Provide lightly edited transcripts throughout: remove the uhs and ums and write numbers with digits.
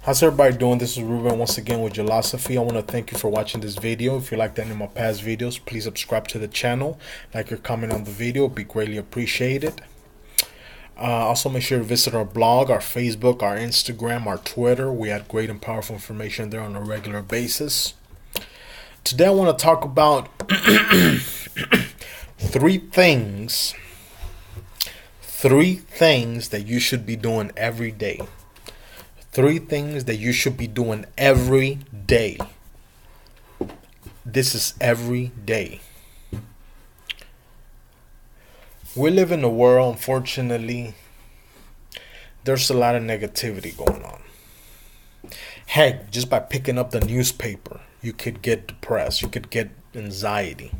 How's everybody doing? This is Ruben once again with Philosophy. I want to thank you for watching this video. If you liked any of my past videos, please subscribe to the channel. Like or comment on the video, it'd be greatly appreciated. Also, make sure to visit our blog, our Facebook, our Instagram, our Twitter. We have great and powerful information there on a regular basis. Today, I want to talk about three things that you should be doing every day. Three things that you should be doing every day. This is every day. We live in a world, unfortunately, there's a lot of negativity going on. Heck, just by picking up the newspaper, you could get depressed. You could get anxiety.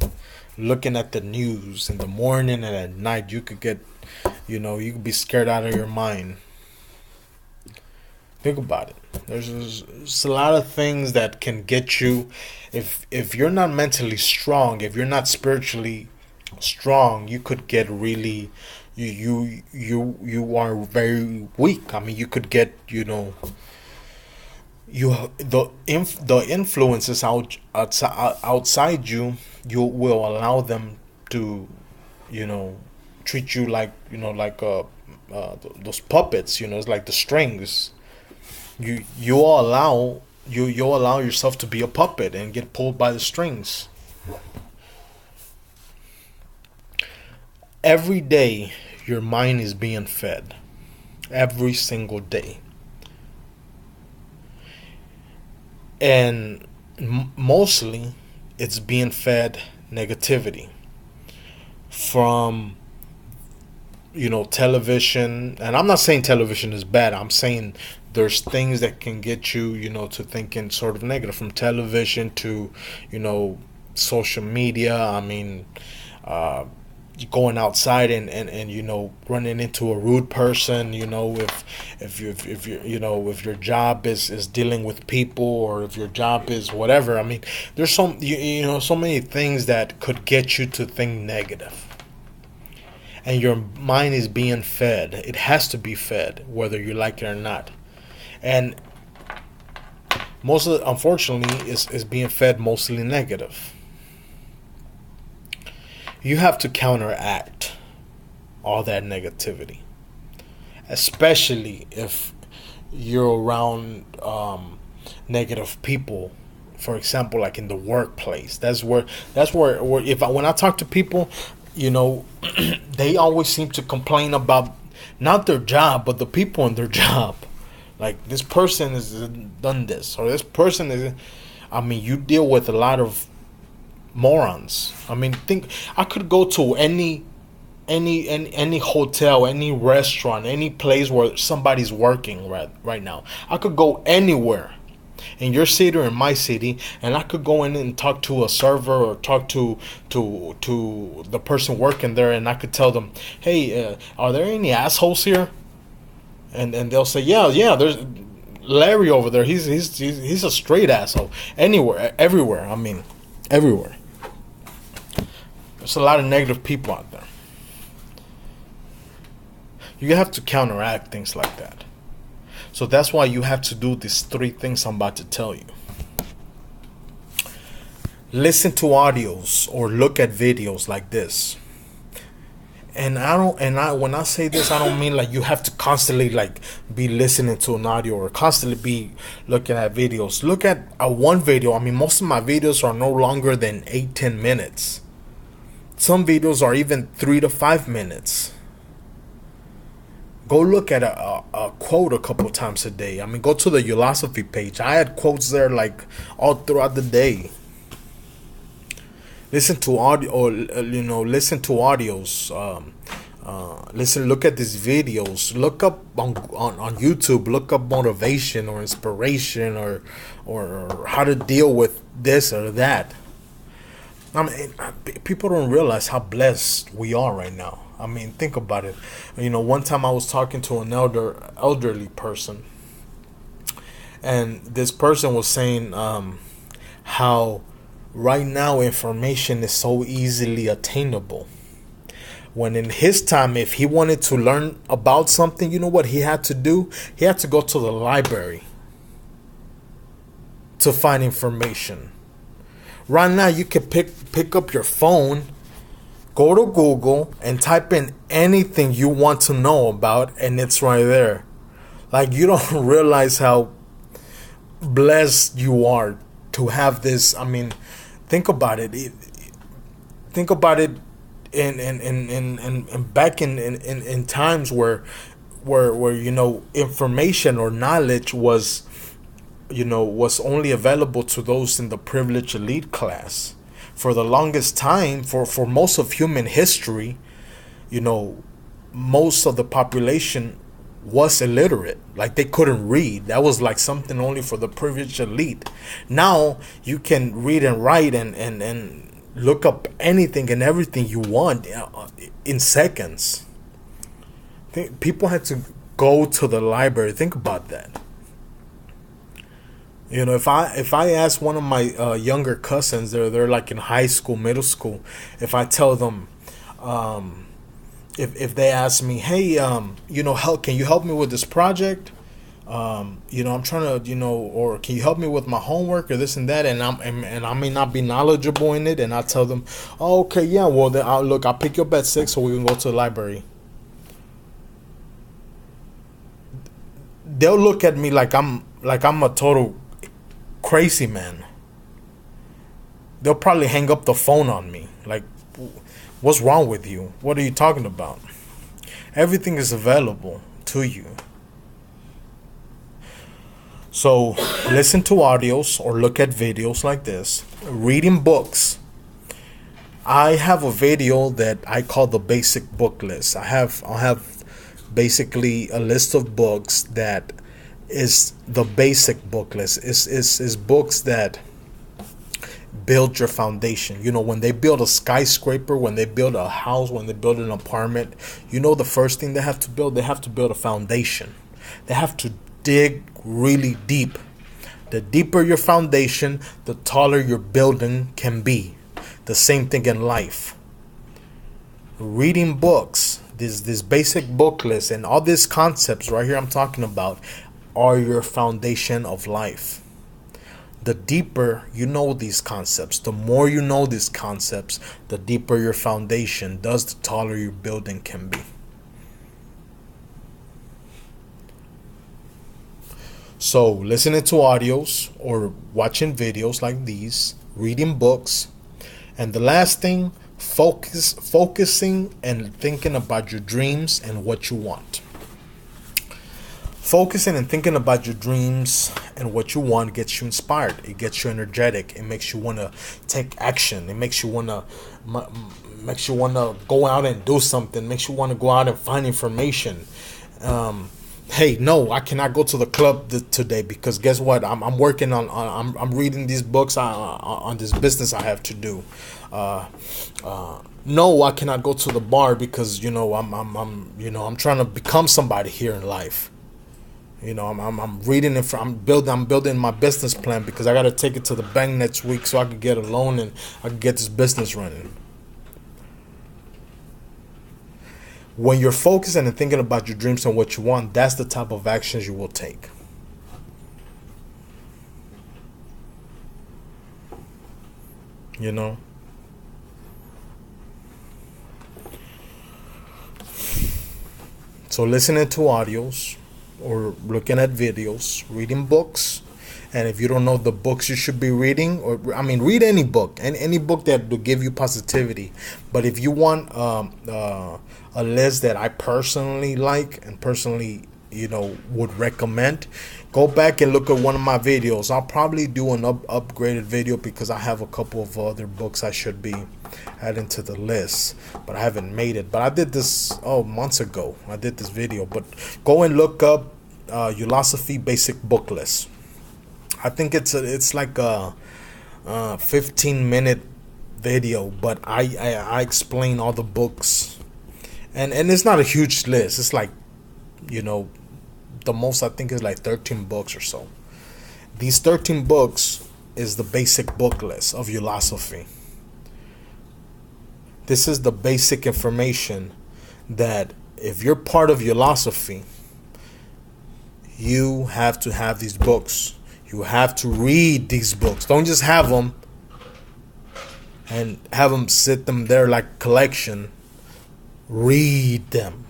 Looking at the news in the morning and at night, you could get, you could be scared out of your mind. Think about it. There's a lot of things that can get you, if you're not mentally strong, if you're not spiritually strong, you could get really, you are very weak. I mean, you could get, the influences outside you will allow them to, treat you like, those puppets. It's like the strings. You allow yourself to be a puppet and get pulled by the strings. Every day your mind is being fed. Every single day. And mostly it's being fed negativity from television. And I'm not saying television is bad. I'm saying there's things that can get you, to thinking sort of negative, from television to, social media. I mean, going outside and running into a rude person, if your job is dealing with people, or if your job is whatever. I mean, there's so many things that could get you to think negative. And your mind is being fed. It has to be fed, whether you like it or not. And most of it, unfortunately, is being fed mostly negative. You have to counteract all that negativity, especially if you're around negative people. For example, like in the workplace. That's where when I talk to people, they always seem to complain about not their job, but the people in their job. Like, this person has done this, or this person is. I mean, you deal with a lot of morons. I mean, I could go to any hotel, any restaurant, any place where somebody's working right now. I could go anywhere in your city or in my city, and I could go in and talk to a server or talk to the person working there, and I could tell them, hey, are there any assholes here? And they'll say, yeah, there's Larry over there. He's a straight asshole. Everywhere. I mean, everywhere. There's a lot of negative people out there. You have to counteract things like that. So that's why you have to do these three things I'm about to tell you. Listen to audios or look at videos like this. And when I say this, I don't mean like you have to constantly like be listening to an audio or constantly be looking at videos. Look at one video. I mean, most of my videos are no longer than 8-10 minutes. Some videos are even 3 to 5 minutes. Go look at a quote a couple times a day. I mean, go to the Philosophy page. I had quotes there like all throughout the day. Listen to audio, or listen to audios. Look at these videos. Look up on YouTube. Look up motivation or inspiration or how to deal with this or that. I mean, people don't realize how blessed we are right now. I mean, think about it. One time I was talking to an elderly person, and this person was saying how right now information is so easily attainable. When in his time, if he wanted to learn about something, you know what he had to do? He had to go to the library. to find information. Right now, you can pick up your phone, go to Google, and type in anything you want to know about, and it's right there. Like, you don't realize how blessed you are to have this. I mean, think about it. Think about it in back in times where information or knowledge was only available to those in the privileged elite class. For the longest time, for most of human history, most of the population was illiterate. Like, they couldn't read. That was like something only for the privileged elite. Now you can read and write and look up anything and everything you want in seconds. People had to go to the library. Think about that. If I ask one of my younger cousins, they're like in high school, middle school, if I tell them, if they ask me, hey, can you help me with this project? I'm trying to, or can you help me with my homework or this and that? And I may not be knowledgeable in it, and I tell them, oh, okay, yeah, well, then I'll pick you up at 6 so we can go to the library. They'll look at me like I'm a total crazy man. They'll probably hang up the phone on me. Like, what's wrong with you? What are you talking about? Everything is available to you. So listen to audios or look at videos like this. Reading books. I have a video that I call the basic book list. I'll have basically a list of books that is the basic book list. Is books that build your foundation. When they build a skyscraper, when they build a house, when they build an apartment, the first thing they have to build a foundation. They have to dig really deep. The deeper your foundation, the taller your building can be. The same thing in life. Reading books, this basic book list and all these concepts right here I'm talking about are your foundation of life. The deeper you know these concepts, the more you know these concepts, the deeper your foundation does, the taller your building can be. So listening to audios or watching videos like these, reading books, and the last thing, focusing and thinking about your dreams and what you want. Focusing and thinking about your dreams and what you want gets you inspired. It gets you energetic. It makes you want to take action. It makes you want to go out and do something. Makes you want to go out and find information. Hey, no, I cannot go to the club today because guess what? I'm working on I'm reading these books on this business I have to do. No, I cannot go to the bar because I'm trying to become somebody here in life. I'm reading it. I'm building my business plan because I got to take it to the bank next week so I can get a loan and I can get this business running. When you're focusing and thinking about your dreams and what you want, that's the type of actions you will take. So listening to audios or looking at videos, reading books, and if you don't know the books you should be reading, read any book, and any book that will give you positivity. But if you want a list that I personally like and personally would recommend, go back and look at one of my videos. I'll probably do an upgraded video because I have a couple of other books I should be adding to the list, but I haven't made it. But I did this months ago. I did this video, but go and look up Ulosophy basic book list. I think it's like a 15-minute video, but I explain all the books, and it's not a huge list. It's like the most I think is like 13 books or so. These 13 books is the basic book list of Ulosophy. This is the basic information that if you're part of Ulosophy, you have to have these books. You have to read these books. Don't just have them and have them sit them there like collection. Read them.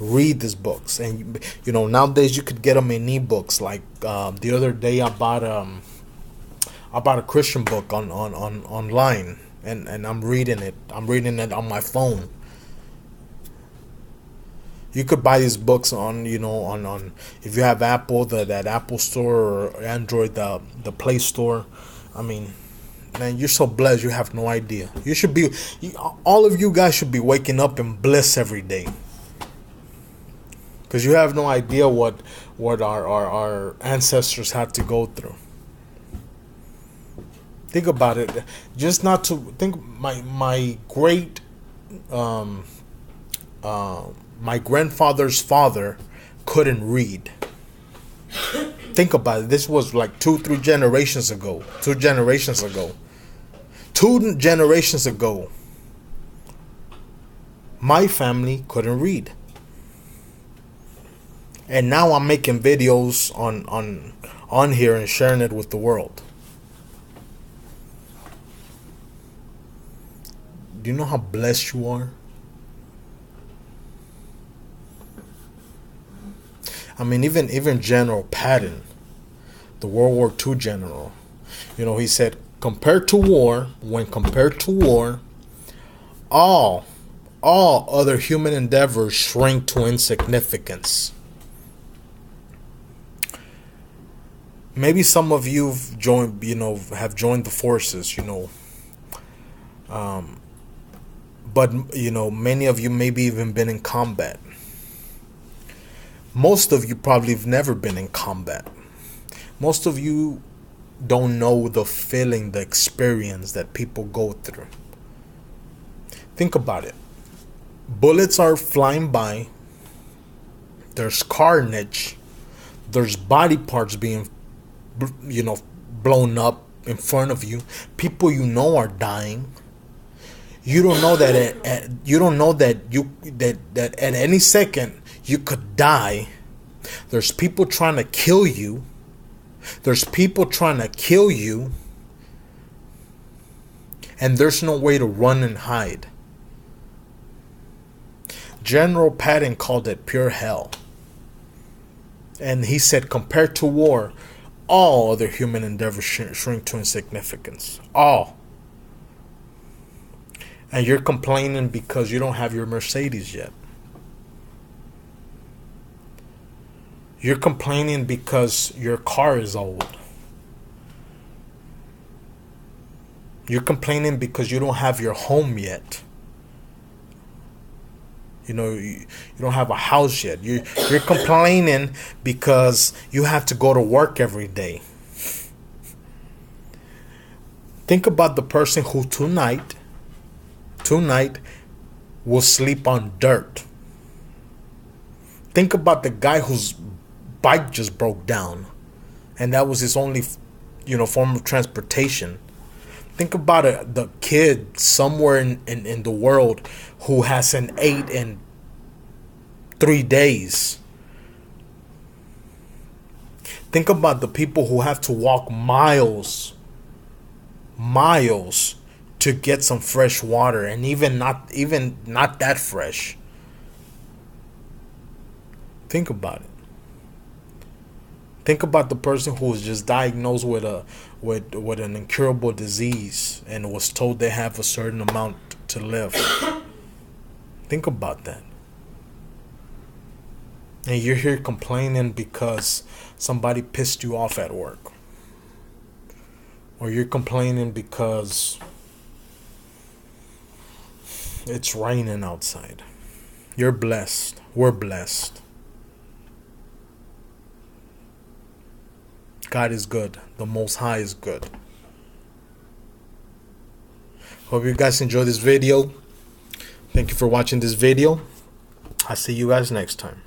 Read these books. And you know, nowadays you could get them in ebooks. Like the other day I bought a Christian book on online, and I'm reading it. I'm reading it on my phone. You could buy these books on, you know, on if you have Apple, that Apple Store, or Android, the Play Store. I mean, man, you're so blessed. You have no idea. You should be, all of you guys should be waking up in bliss every day, because you have no idea what our ancestors had to go through. Think about it. Just not to think. My great my grandfather's father couldn't read. Think about it. This was like 2-3 generations ago. 2 generations ago. 2 generations ago. My family couldn't read. And now I'm making videos on here and sharing it with the world. Do you know how blessed you are? I mean, even General Patton, the World War II general, you know, he said, when compared to war, all other human endeavors shrink to insignificance. Maybe some of you have joined the forces, you know. But, you know, many of you maybe even been in combat. Most of you probably have never been in combat. Most of you don't know the feeling, the experience that people go through. Think about it. Bullets are flying by. There's carnage. There's body parts being, you know, blown up in front of you. People you know are dying. You don't know that that at any second you could die. There's people trying to kill you. There's people trying to kill you. And there's no way to run and hide. General Patton called it pure hell. And he said, compared to war, all other human endeavors shrink to insignificance. All. And you're complaining because you don't have your Mercedes yet. You're complaining because your car is old. You're complaining because you don't have your home yet. You know, you don't have a house yet. You're complaining because you have to go to work every day. Think about the person who tonight will sleep on dirt. Think about the guy whose bike just broke down and that was his only, you know, form of transportation. Think about it, the kid somewhere in the world who hasn't ate in 3 days. Think about the people who have to walk miles to get some fresh water, and even not that fresh. Think about it. Think about the person who was just diagnosed with an incurable disease and was told they have a certain amount to live. Think about that. And you're here complaining because somebody pissed you off at work. Or you're complaining because it's raining outside. You're blessed. We're blessed. God is good. The Most High is good. Hope you guys enjoyed this video. Thank you for watching this video. I'll see you guys next time.